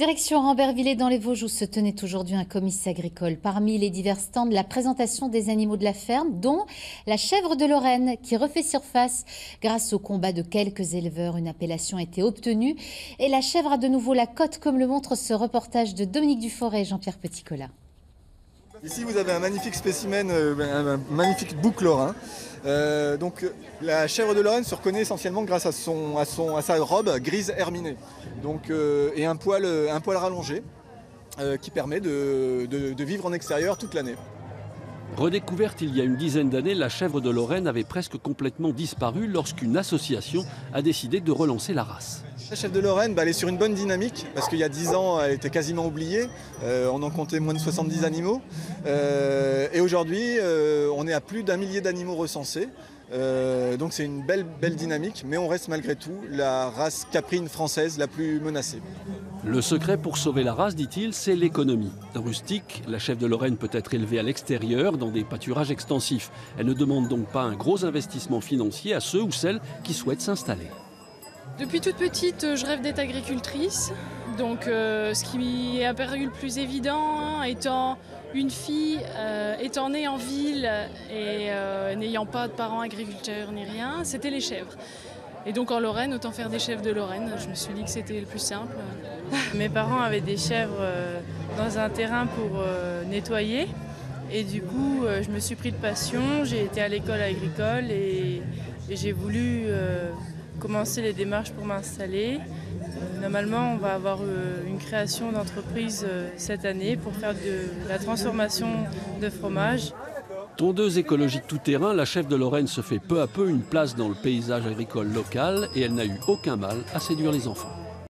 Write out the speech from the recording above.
Direction Rambervillers dans les Vosges où se tenait aujourd'hui un comice agricole. Parmi les divers stands, la présentation des animaux de la ferme, dont la chèvre de Lorraine qui refait surface grâce au combat de quelques éleveurs. Une appellation a été obtenue et la chèvre a de nouveau la cote comme le montre ce reportage de Dominique Duforet et Jean-Pierre Petit-Colas. Ici vous avez un magnifique spécimen, un magnifique bouc lorrain. Donc la chèvre de Lorraine se reconnaît essentiellement grâce à sa robe grise herminée, et un poil rallongé qui permet de vivre en extérieur toute l'année. Redécouverte il y a une dizaine d'années, la chèvre de Lorraine avait presque complètement disparu lorsqu'une association a décidé de relancer la race. La chèvre de Lorraine, elle est sur une bonne dynamique parce qu'il y a 10 ans, elle était quasiment oubliée. On en comptait moins de 70 animaux. Et aujourd'hui, on est à plus d'1 millier d'animaux recensés. Donc c'est une belle dynamique, mais on reste malgré tout la race caprine française la plus menacée. Le secret pour sauver la race, dit-il, c'est l'économie. Rustique, la chèvre de Lorraine peut être élevée à l'extérieur, dans des pâturages extensifs. Elle ne demande donc pas un gros investissement financier à ceux ou celles qui souhaitent s'installer. Depuis toute petite, je rêve d'être agricultrice. Donc ce qui m'est apparu le plus évident, étant une fille, étant née en ville et n'ayant pas de parents agriculteurs ni rien, c'était les chèvres. Et donc en Lorraine, autant faire des chèvres de Lorraine. Je me suis dit que c'était le plus simple. Mes parents avaient des chèvres dans un terrain pour nettoyer. Et du coup, je me suis pris de passion. J'ai été à l'école agricole et j'ai voulu commencer les démarches pour m'installer. Normalement, on va avoir une création d'entreprise cette année pour faire de la transformation de fromage. Tondeuse écologique tout-terrain, la chèvre de Lorraine se fait peu à peu une place dans le paysage agricole local et elle n'a eu aucun mal à séduire les enfants.